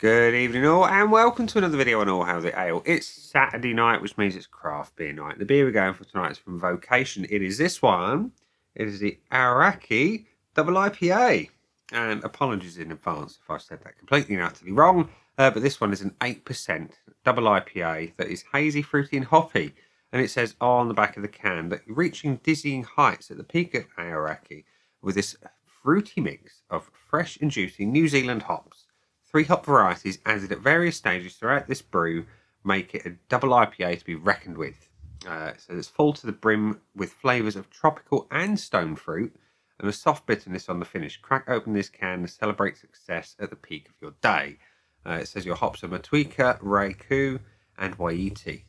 Good evening all, and welcome to another video on All How's It Ale. It's Saturday night, which means it's craft beer night. The beer we're going for tonight is from Vocation. It is this one. It is the Aoraki DIPA. And apologies in advance if I said that completely and utterly wrong. But this one is an 8% double IPA that is hazy, fruity and hoppy. And it says on the back of the can that you're reaching dizzying heights at the peak of Aoraki with this fruity mix of fresh and juicy New Zealand hops. 3 hop varieties added at various stages throughout this brew make it a double IPA to be reckoned with. So it's full to the brim with flavours of tropical and stone fruit and a soft bitterness on the finish. Crack open this can and celebrate success at the peak of your day. It says your hops are Matuika, Reiku and Waiti.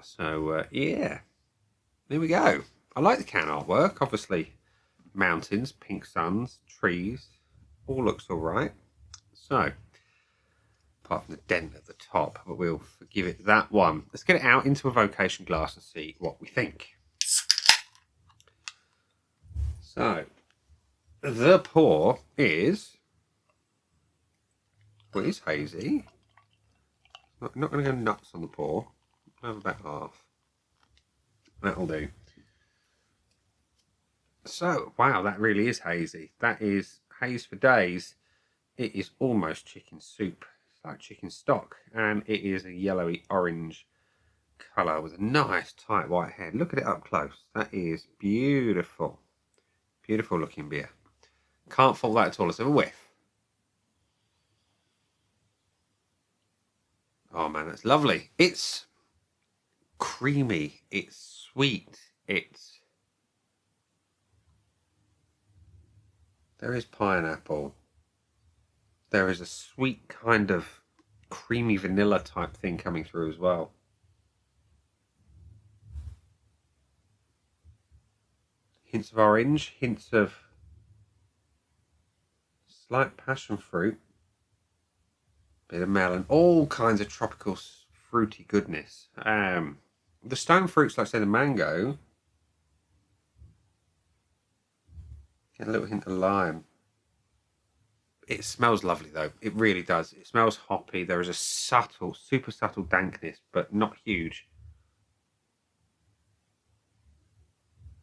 So yeah, there we go. I like the can artwork. Obviously mountains, pink suns, trees, all looks all right. So apart from the dent at the top, but we'll forgive it that one. Let's get it out into a Vocation glass and see what we think. So, the pour is, well, it's hazy. Not going to go nuts on the pour. I'll have about half. That'll do. So, wow, that really is hazy. That is haze for days. It is almost chicken soup. Like chicken stock, and it is a yellowy orange colour with a nice tight white head. Look at it up close. That is beautiful. Beautiful looking beer. Can't fault that at all. Let's have a whiff. Oh man, that's lovely. It's creamy. It's sweet. There is pineapple. There is a sweet kind of creamy vanilla type thing coming through as well. Hints of orange, hints of slight passion fruit, bit of melon, all kinds of tropical fruity goodness. The stone fruits, like say the mango, get a little hint of lime. It smells lovely though. It really does. It smells hoppy. There is a subtle, super subtle dankness, but not huge.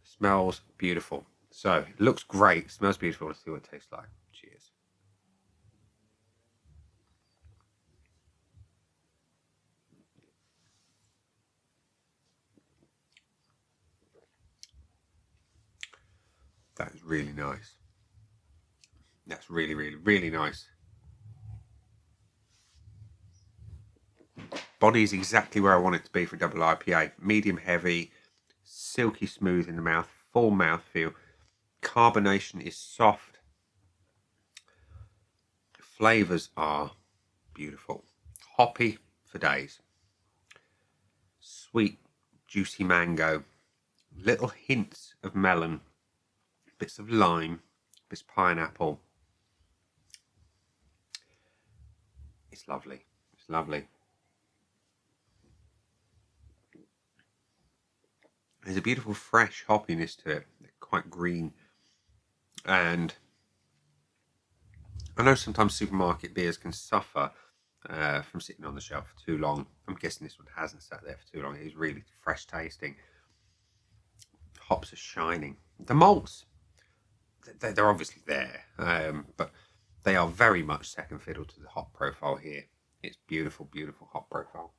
It smells beautiful. So it looks great. It smells beautiful. Let's see what it tastes like. Cheers. That is really nice. That's really, really, really nice. Body is exactly where I want it to be for double IPA. Medium heavy, silky smooth in the mouth, full mouthfeel. Carbonation is soft. Flavours are beautiful. Hoppy for days. Sweet, juicy mango. Little hints of melon. Bits of lime. Bits of pineapple. It's lovely. It's lovely. There's a beautiful fresh hoppiness to it. Quite green. And I know sometimes supermarket beers can suffer from sitting on the shelf for too long. I'm guessing this one hasn't sat there for too long. It is really fresh tasting. Hops are shining. The malts, they're obviously there. But they are very much second fiddle to the hop profile here. It's beautiful, beautiful hop profile.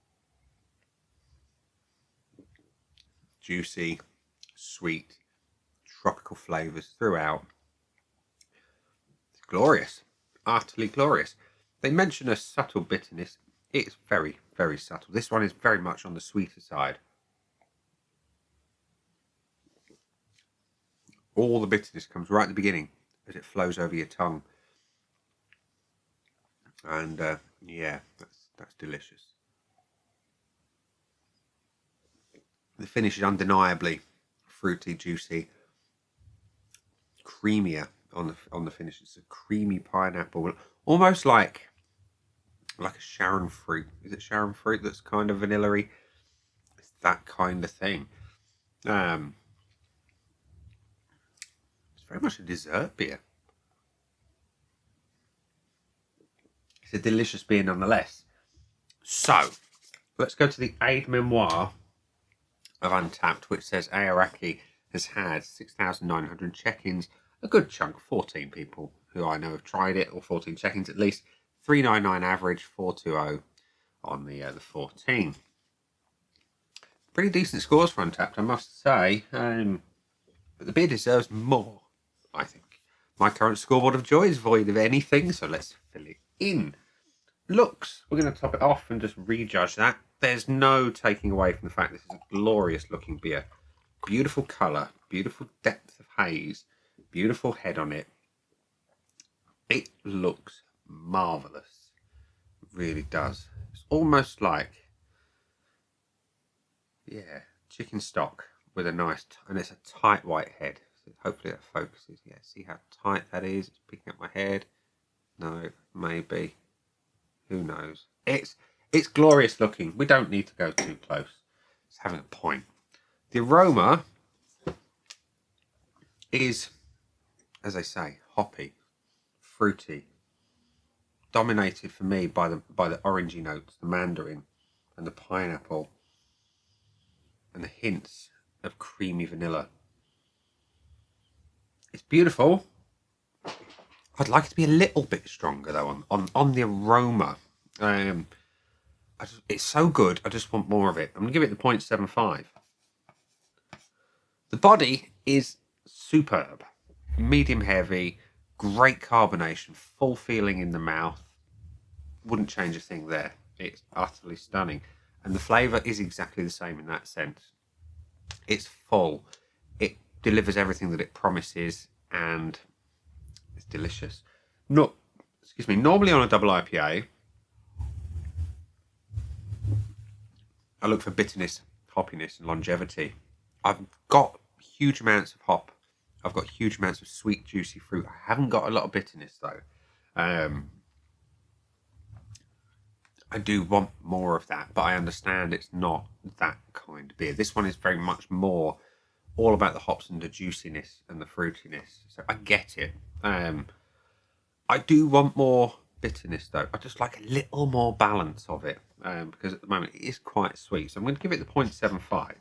Juicy, sweet, tropical flavours throughout. It's glorious. Utterly glorious. They mention a subtle bitterness. It's very, very subtle. This one is very much on the sweeter side. All the bitterness comes right at the beginning as it flows over your tongue. And yeah, that's delicious. The finish is undeniably fruity, juicy, creamier on the finish. It's a creamy pineapple, almost like a Sharon fruit. Is it Sharon fruit that's kind of vanilla-y? It's that kind of thing. It's very much a dessert beer. It's a delicious beer nonetheless. So, let's go to the aid memoir of Untapped, which says Aoraki has had 6,900 check-ins, a good chunk, 14 people who I know have tried it, or 14 check-ins at least, 399 average, 420 on the 14. Pretty decent scores for Untapped, I must say, but the beer deserves more, I think. My current scoreboard of joy is void of anything, so let's fill it in. Looks, we're going to top it off and just rejudge that. There's no taking away from the fact this is a glorious looking beer. Beautiful colour, beautiful depth of haze, beautiful head on it. It looks marvellous. It really does. It's almost like, yeah, chicken stock with a nice, and it's a tight white head. So hopefully that focuses. Yeah, see how tight that is? It's picking up my head. No, maybe. Who knows? It's glorious looking. We don't need to go too close. It's having a point. The aroma is, as I say, hoppy, fruity, dominated for me by the orangey notes, the mandarin and the pineapple, and the hints of creamy vanilla. It's beautiful. I'd like it to be a little bit stronger though on the aroma. It's so good. I just want more of it. I'm going to give it the 0.75. The body is superb. Medium heavy, great carbonation, full feeling in the mouth. Wouldn't change a thing there. It's utterly stunning. And the flavour is exactly the same in that sense. It's full. It delivers everything that it promises, and it's delicious. Normally on a double IPA, I look for bitterness, hoppiness, and longevity. I've got huge amounts of hop. I've got huge amounts of sweet, juicy fruit. I haven't got a lot of bitterness, though. I do want more of that, but I understand it's not that kind of beer. This one is very much more all about the hops and the juiciness and the fruitiness. So I get it. I do want more bitterness, though. I just like a little more balance of it, because at the moment it is quite sweet. So I'm going to give it the 0.75.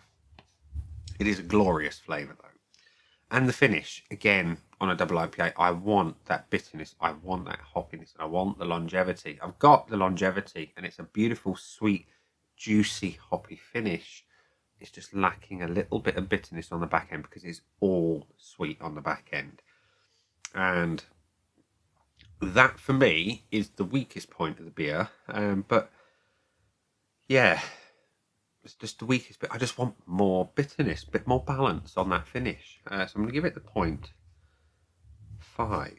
It is a glorious flavour, though. And the finish, again, on a double IPA, I want that bitterness, I want that hoppiness, and I want the longevity. I've got the longevity, and it's a beautiful, sweet, juicy, hoppy finish. It's just lacking a little bit of bitterness on the back end because it's all sweet on the back end. And that, for me, is the weakest point of the beer. But, yeah, it's just the weakest bit. I just want more bitterness, a bit more balance on that finish. So I'm going to give it the 0.5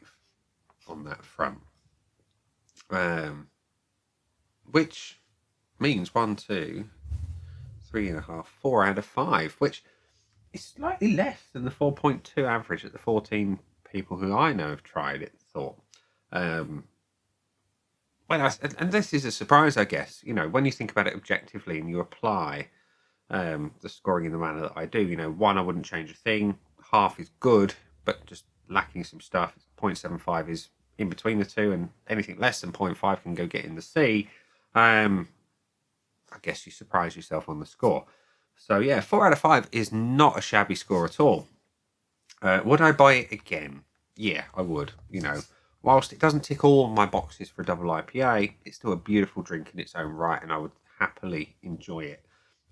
on that front. Which means 1, 2, 3.5, 4 out of 5, which is slightly less than the 4.2 average that the 14 people who I know have tried it thought. And this is a surprise, I guess. You know, when you think about it objectively and you apply the scoring in the manner that I do, 1, I wouldn't change a thing. Half is good, but just lacking some stuff. 0.75 is in between the two, and anything less than 0.5 can go get in the C. I guess you surprise yourself on the score. So yeah, 4 out of 5 is not a shabby score at all. Would I buy it again? Yeah, I would. Whilst it doesn't tick all my boxes for a double IPA, it's still a beautiful drink in its own right, and I would happily enjoy it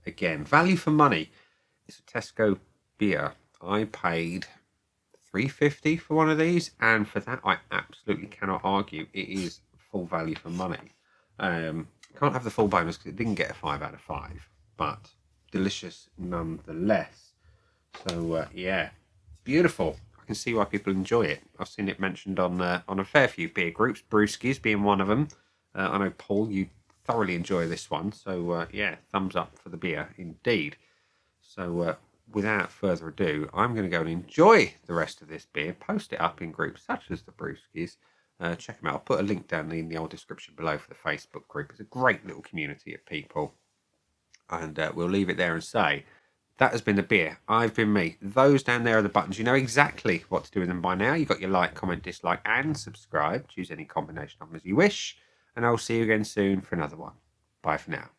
again. Value for money. It's a Tesco beer. I paid $3.50 for one of these, and for that I absolutely cannot argue. It is full value for money. Can't have the full bonus because it didn't get a 5 out of 5, but delicious nonetheless. So yeah, beautiful. I can see why people enjoy it. I've seen it mentioned on a fair few beer groups, Brewskis being one of them. I know, Paul, you thoroughly enjoy this one, so yeah, thumbs up for the beer indeed. So without further ado, I'm going to go and enjoy the rest of this beer, post it up in groups such as the Brewskis. Check them out. I'll put a link down in the old description below for the Facebook group. It's a great little community of people. And we'll leave it there and say, that has been the beer. I've been me. Those down there are the buttons. You know exactly what to do with them by now. You've got your like, comment, dislike, and subscribe. Choose any combination of them as you wish. and I'll see you again soon for another one. Bye for now.